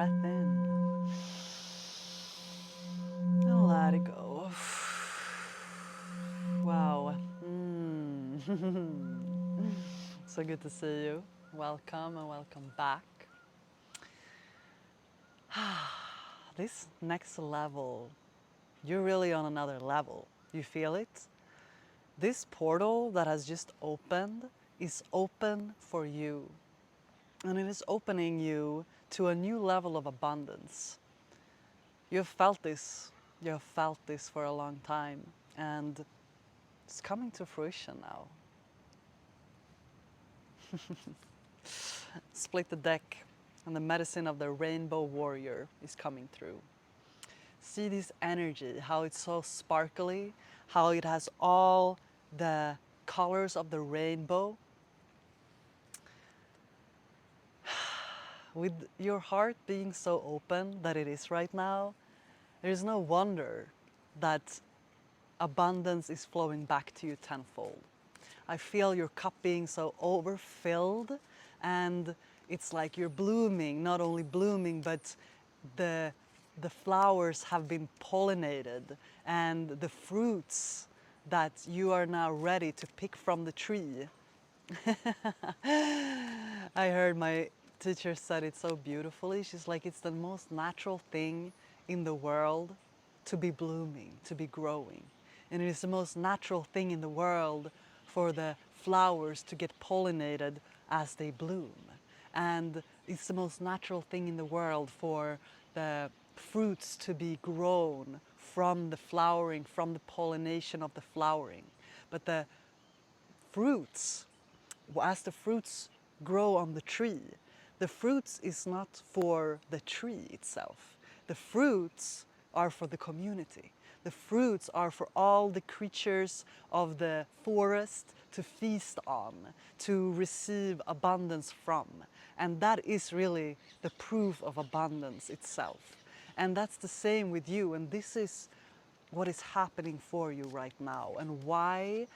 breath in and let it go. Wow. So good to see you. Welcome and welcome back. This next level, you're really on another level. You feel it? This portal that has just opened is open for you. And it is opening you to a new level of abundance. You've felt this. You've felt this for a long time. And it's coming to fruition now. Split the deck, and the medicine of the rainbow warrior is coming through. See this energy, how it's so sparkly, how it has all the colors of the rainbow. With your heart being so open that it is right now, there is no wonder that abundance is flowing back to you tenfold. I feel your cup being so overfilled, and it's like you're blooming, not only blooming, but the flowers have been pollinated, and the fruits that you are now ready to pick from the tree. I heard my teacher said it so beautifully. She's like, it's the most natural thing in the world to be blooming, to be growing. And it is the most natural thing in the world for the flowers to get pollinated as they bloom. And it's the most natural thing in the world for the fruits to be grown from the flowering, from the pollination of the flowering. But the fruits, as the fruits grow on the tree, the fruits is not for the tree itself. The fruits are for the community. The fruits are for all the creatures of the forest to feast on, to receive abundance from. And that is really the proof of abundance itself. And that's the same with you. And this is what is happening for you right now, and why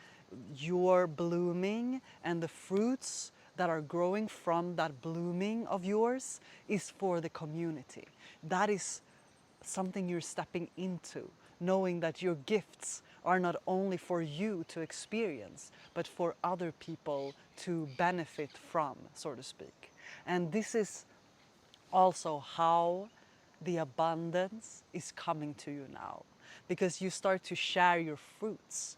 you're blooming, and the fruits that are growing from that blooming of yours is for the community. That is something you're stepping into, knowing that your gifts are not only for you to experience, but for other people to benefit from, so to speak. And this is also how the abundance is coming to you now, because you start to share your fruits.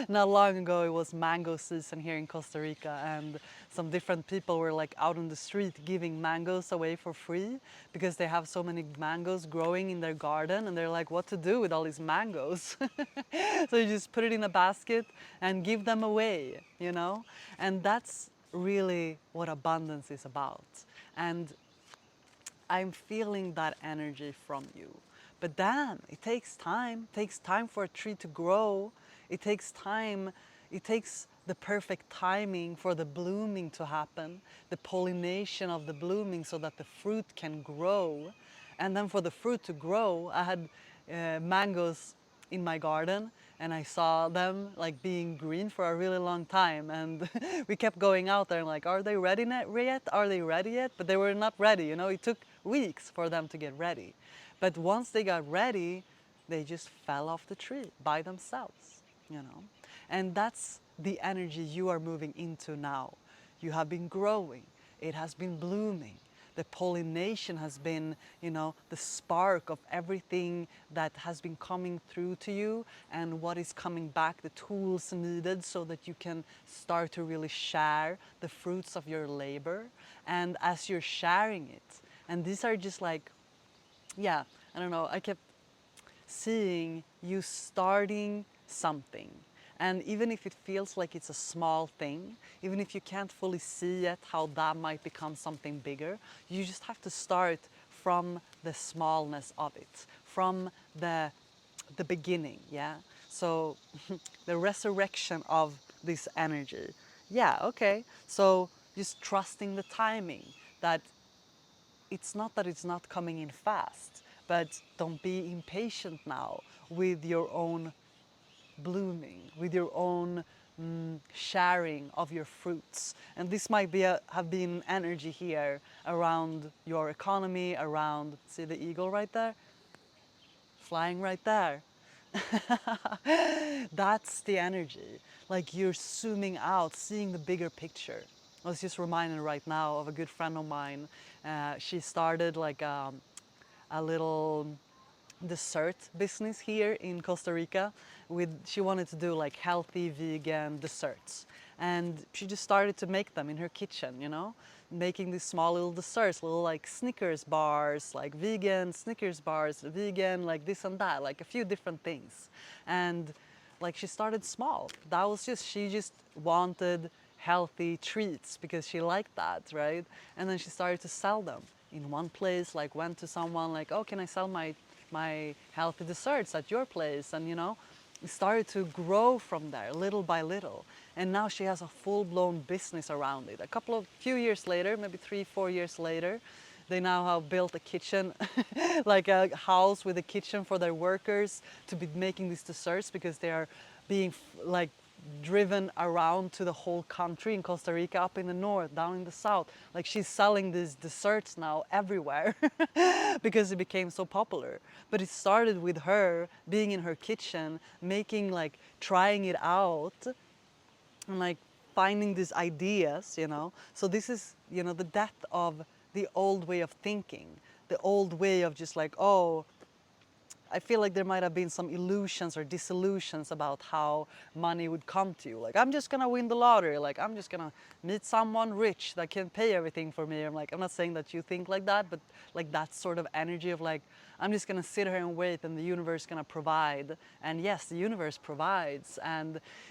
Not long ago, it was mango season here in Costa Rica, and some different people were like out on the street giving mangoes away for free because they have so many mangoes growing in their garden, and they're like, what to do with all these mangoes? So you just put it in a basket and give them away, you know? And that's really what abundance is about. And I'm feeling that energy from you. But then it takes time. It takes time for a tree to grow. It takes time. It takes the perfect timing for the blooming to happen, the pollination of the blooming so that the fruit can grow. And then for the fruit to grow, I had mangoes in my garden, and I saw them like being green for a really long time, and we kept going out there and like, are they ready yet? Are they ready yet? But they were not ready, you know. It took weeks for them to get ready. But once they got ready, they just fell off the tree by themselves, you know. And that's the energy you are moving into now. You have been growing, it has been blooming. The pollination has been, you know, the spark of everything that has been coming through to you, and what is coming back, the tools needed so that you can start to really share the fruits of your labor. And as you're sharing it, and these are just like, yeah, I don't know, I kept seeing you starting something. And even if it feels like it's a small thing, even if you can't fully see yet how that might become something bigger, you just have to start from the smallness of it, from the beginning, yeah? So the resurrection of this energy. Yeah, okay. So just trusting the timing, that it's not that it's not coming in fast, but don't be impatient now with your own blooming, with your own sharing of your fruits. And this might be have been energy here around your economy, around, see the eagle right there? Flying right there. That's the energy. Like you're zooming out, seeing the bigger picture. I was just reminded right now of a good friend of mine. She started like a little dessert business here in Costa Rica. She wanted to do like healthy vegan desserts, and she just started to make them in her kitchen, you know, making these small little desserts, little like Snickers bars, like vegan Snickers bars, vegan like this and that, like a few different things. And like she started small. That was just, she just wanted healthy treats because she liked that, right? And then she started to sell them in one place, like went to someone like, oh, can I sell my healthy desserts at your place? And you know, it started to grow from there little by little. And now she has a full-blown business around it. Few years later, maybe 3-4 years later, they now have built a kitchen, like a house with a kitchen for their workers to be making these desserts, because they are being like driven around to the whole country, in Costa Rica, up in the north, down in the south. Like she's selling these desserts now everywhere because it became so popular. But it started with her being in her kitchen, making, like, trying it out, and like finding these ideas, you know. So this is, you know, the death of the old way of thinking, the old way of just like, oh, I feel like there might have been some illusions or disillusions about how money would come to you. Like, I'm just gonna win the lottery. Like, I'm just gonna meet someone rich that can pay everything for me. I'm like, I'm not saying that you think like that, but like that sort of energy of like, I'm just gonna sit here and wait and the universe is gonna provide. And yes, the universe provides,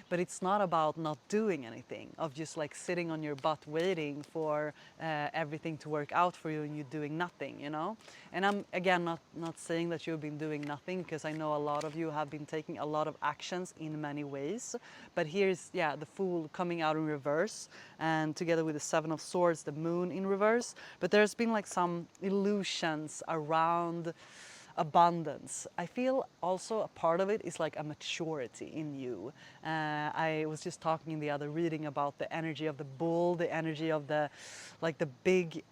but it's not about not doing anything, of just like sitting on your butt waiting for everything to work out for you and you doing nothing, you know? And I'm again not saying that you've been doing nothing, because I know a lot of you have been taking a lot of actions in many ways. But here's, yeah, the Fool coming out in reverse, and together with the Seven of Swords, the Moon in reverse. But there's been like some illusions around abundance. I feel also a part of it is like a maturity in you. I was just talking in the other reading about the energy of the bull, the energy of the, like the big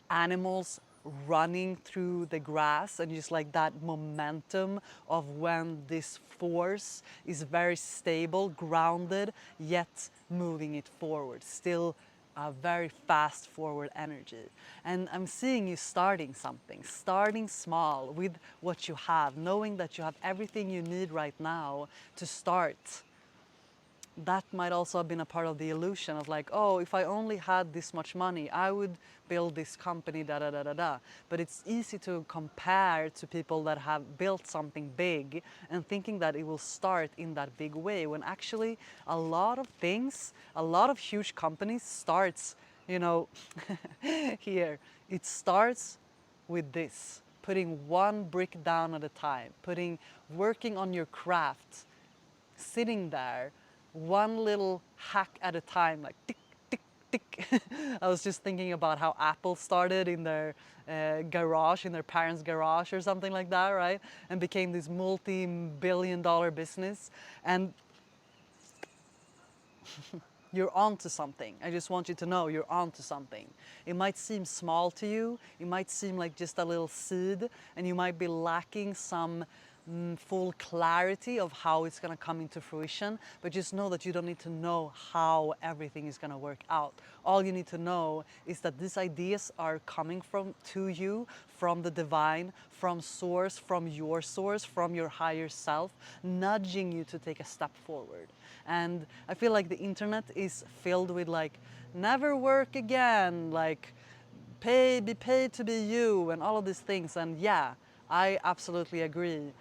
animals running through the grass, and just like that momentum of when this force is very stable, grounded, yet moving it forward, still a very fast forward energy. And I'm seeing you starting something, starting small with what you have, knowing that you have everything you need right now to start. That might also have been a part of the illusion of like, oh, if I only had this much money, I would build this company, da da da da da. But it's easy to compare to people that have built something big and thinking that it will start in that big way, when actually a lot of things, a lot of huge companies starts, you know, here. It starts with this, putting one brick down at a time, working on your craft, sitting there, one little hack at a time, like tick, tick, tick. I was just thinking about how Apple started in their garage, in their parents' garage or something like that, right? And became this multi-billion-dollar business. And you're onto something. I just want you to know you're onto something. It might seem small to you, it might seem like just a little seed, and you might be lacking some full clarity of how it's going to come into fruition, but just know that you don't need to know how everything is going to work out. All you need to know is that these ideas are coming to you from the divine, from source, from your higher self, nudging you to take a step forward. And I feel like the internet is filled with like, never work again, like be paid to be you, and all of these things. And yeah, I absolutely agree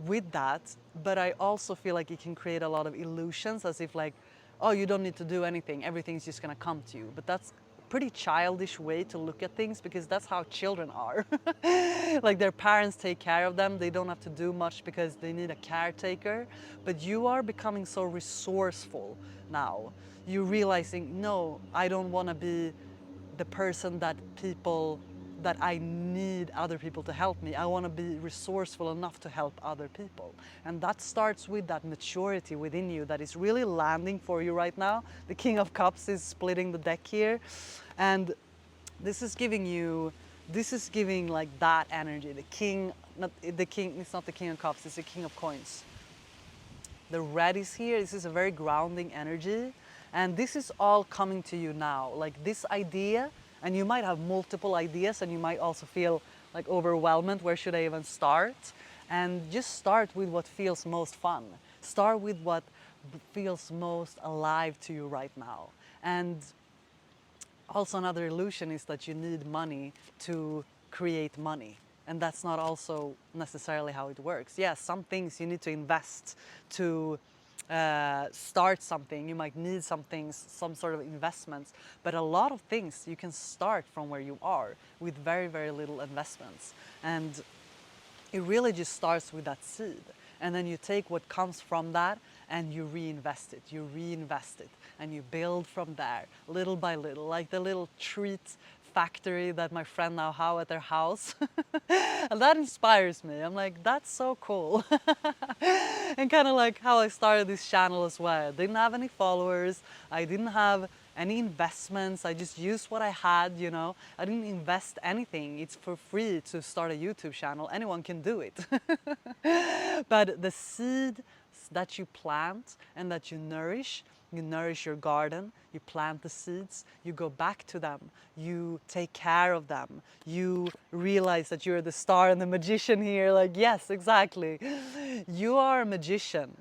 with that, but I also feel like it can create a lot of illusions, as if like, oh, you don't need to do anything, everything's just gonna come to you. But that's a pretty childish way to look at things, because that's how children are. Like their parents take care of them, they don't have to do much because they need a caretaker. But you are becoming so resourceful now. You're realizing, no, I don't want to be the person that people that I need other people to help me. I want to be resourceful enough to help other people. And that starts with that maturity within you that is really landing for you right now. The King of Cups is splitting the deck here. And this is giving you, this is giving like that energy. The king, not the king, it's not the King of Cups, it's the King of Coins. The red is here. This is a very grounding energy. And this is all coming to you now. Like this idea, and you might have multiple ideas and you might also feel like overwhelmed. Where should I even start? And just start with what feels most fun. Start with what feels most alive to you right now. And also another illusion is that you need money to create money. And that's not also necessarily how it works. Yes, some things you need to invest to start something. You might need some things, some sort of investments. But a lot of things you can start from where you are with very, very little investments. And it really just starts with that seed. And then you take what comes from that and you reinvest it, and you build from there, little by little, like the little treat factory that my friend now have at their house. And that inspires me. I'm like, that's so cool. And kind of like how I started this channel as well. I didn't have any followers, I didn't have any investments, I just used what I had, you know. I didn't invest anything. It's for free to start a YouTube channel. Anyone can do it. But the seed that you plant and that you nourish your garden, you plant the seeds, you go back to them, you take care of them, you realize that you're the star and the magician here. Like, yes, exactly. You are a magician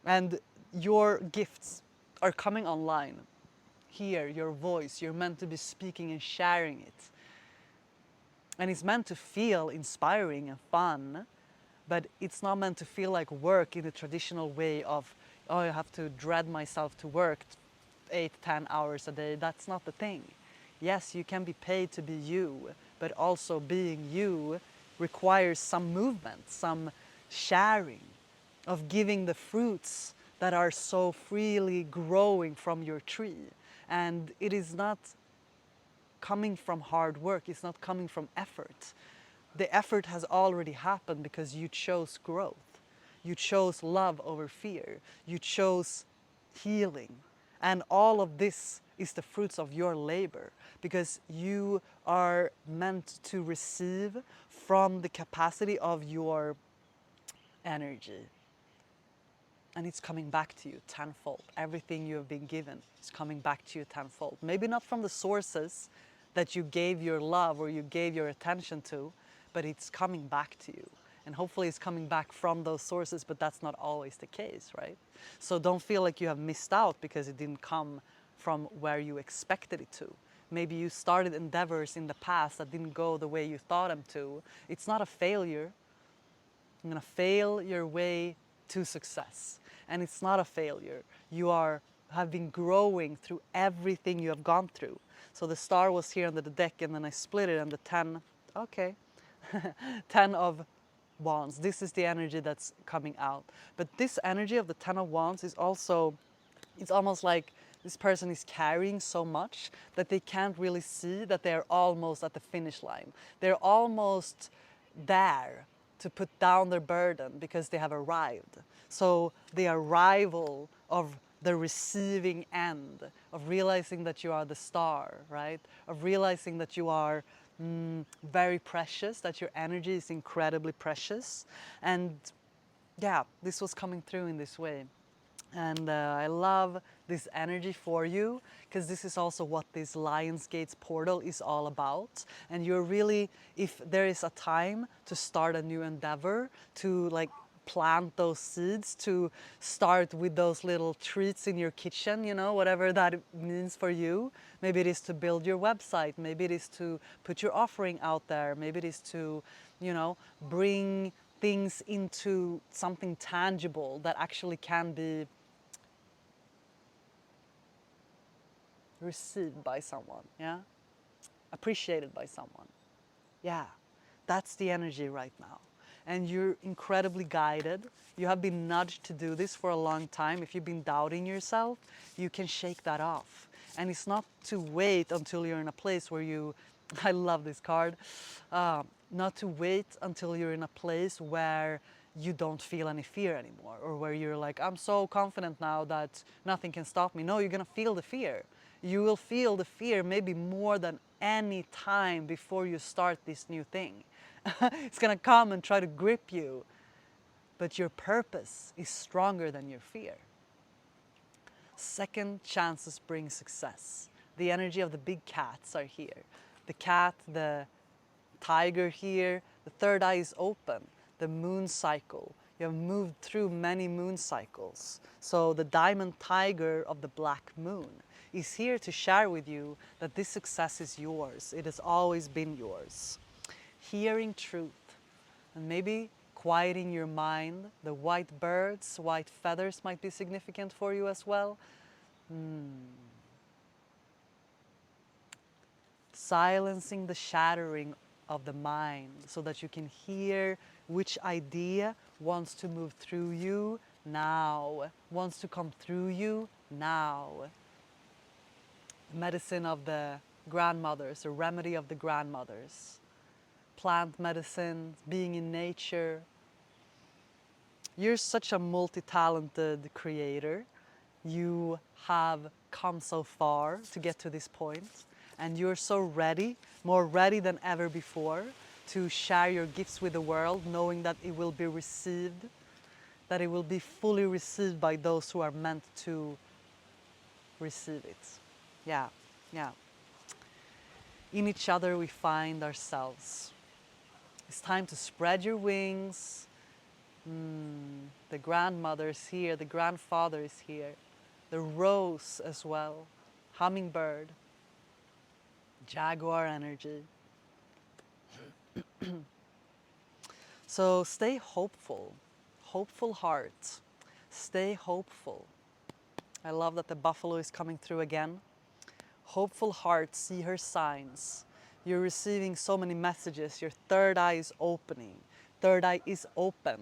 and your gifts are coming online. Here, your voice, you're meant to be speaking and sharing it. And it's meant to feel inspiring and fun, but it's not meant to feel like work in the traditional way of, oh, I have to dread myself to work 8-10 hours a day. That's not the thing. Yes, you can be paid to be you, but also being you requires some movement, some sharing, of giving the fruits that are so freely growing from your tree. And it is not coming from hard work, it's not coming from effort. The effort has already happened because you chose growth. You chose love over fear. You chose healing. And all of this is the fruits of your labor, because you are meant to receive from the capacity of your energy. And it's coming back to you tenfold. Everything you have been given is coming back to you tenfold. Maybe not from the sources that you gave your love or you gave your attention to, but it's coming back to you. And hopefully it's coming back from those sources, but that's not always the case, right? So don't feel like you have missed out because it didn't come from where you expected it to. Maybe you started endeavors in the past that didn't go the way you thought them to. It's not a failure. You're gonna fail your way to success. And it's not a failure. You have been growing through everything you have gone through. So the star was here under the deck and then I split it and the 10, okay, 10 of wands. This is the energy that's coming out. But this energy of the 10 of wands is also, it's almost like this person is carrying so much that they can't really see that they're almost at the finish line. They're almost there to put down their burden because they have arrived. So the arrival of the receiving end, of realizing that you are the star, right? Of realizing that you are very precious, that your energy is incredibly precious. And yeah, this was coming through in this way. And I love this energy for you, because this is also what this Lionsgate's portal is all about. And you're really, if there is a time to start a new endeavor, to like plant those seeds, to start with those little treats in your kitchen, you know, whatever that means for you. Maybe it is to build your website, maybe it is to put your offering out there, maybe it is to, you know, bring things into something tangible that actually can be received by someone, yeah? Appreciated by someone. Yeah, that's the energy right now. And you're incredibly guided. You have been nudged to do this for a long time. If you've been doubting yourself, you can shake that off. And it's not to wait until you're in a place where you I love this card. Not to wait until you're in a place where you don't feel any fear anymore, or where you're like, I'm so confident now that nothing can stop me. No, you're gonna feel the fear. You will feel the fear maybe more than any time before you start this new thing. It's gonna come and try to grip you, but your purpose is stronger than your fear. Second chances bring success. The energy of the big cats are here. The cat, the tiger here, the third eye is open. The moon cycle. You have moved through many moon cycles. So the diamond tiger of the black moon is here to share with you that this success is yours. It has always been yours. Hearing truth and maybe quieting your mind. The white birds, white feathers might be significant for you as well. Silencing the shattering of the mind so that you can hear which idea wants to move through you now, wants to come through you now. Medicine of the grandmothers, a remedy of the grandmothers. Plant medicine, being in nature. You're such a multi-talented creator. You have come so far to get to this point, and you're so ready, more ready than ever before, to share your gifts with the world, knowing that it will be received, that it will be fully received by those who are meant to receive it. Yeah, yeah. In each other we find ourselves. It's time to spread your wings. The grandmother is here, the grandfather is here, the rose as well, hummingbird, jaguar energy. So stay hopeful, hopeful heart, stay hopeful. I love that the buffalo is coming through again. Hopeful heart, see her signs. You're receiving so many messages, your third eye is opening, third eye is open.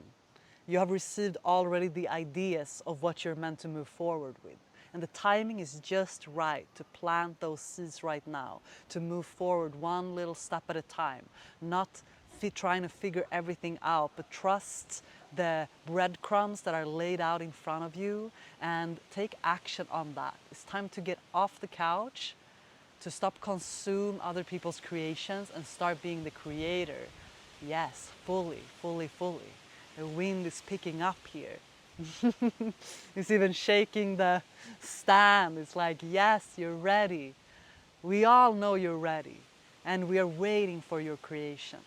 You have received already the ideas of what you're meant to move forward with. And the timing is just right to plant those seeds right now, to move forward one little step at a time, not trying to figure everything out, but trust the breadcrumbs that are laid out in front of you and take action on that. It's time to get off the couch, to stop consume other people's creations and start being the creator. Yes, fully, fully, fully. The wind is picking up here. It's even shaking the stand. It's like, yes, you're ready. We all know you're ready, and we are waiting for your creation.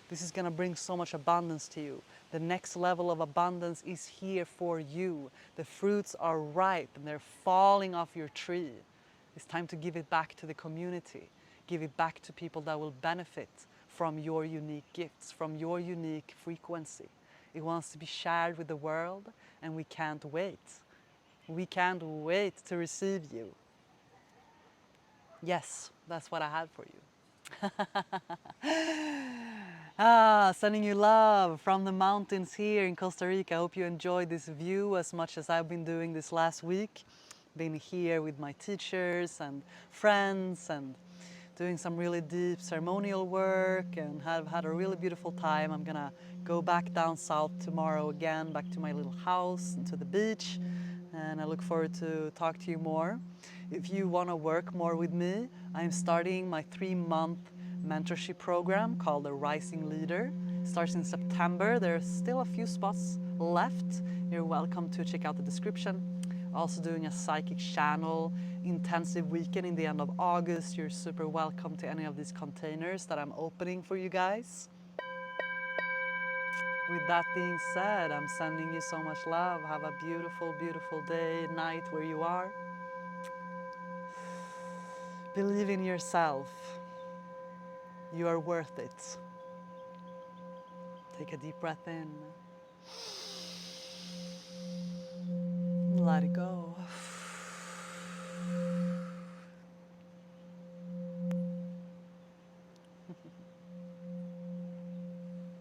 This is going to bring so much abundance to you. The next level of abundance is here for you. The fruits are ripe and they're falling off your tree. It's time to give it back to the community. Give it back to people that will benefit from your unique gifts, from your unique frequency. It wants to be shared with the world, and we can't wait. We can't wait to receive you. Yes, that's what I had for you. Sending you love from the mountains here in Costa Rica. I hope you enjoyed this view as much as I've been doing this last week. Been here with my teachers and friends and doing some really deep ceremonial work and have had a really beautiful time. I'm gonna go back down south tomorrow again, back to my little house and to the beach, and I look forward to talk to you more. If you want to work more with me, I'm starting my 3-month mentorship program called the Rising Leader. It starts in September. There's still a few spots left. You're welcome to check out the description. Also doing a psychic channel intensive weekend in the end of August. You're super welcome to any of these containers that I'm opening for you guys. With that being said, I'm sending you so much love. Have a beautiful, beautiful day, night where you are. Believe in yourself. You are worth it. Take a deep breath in. Let it go.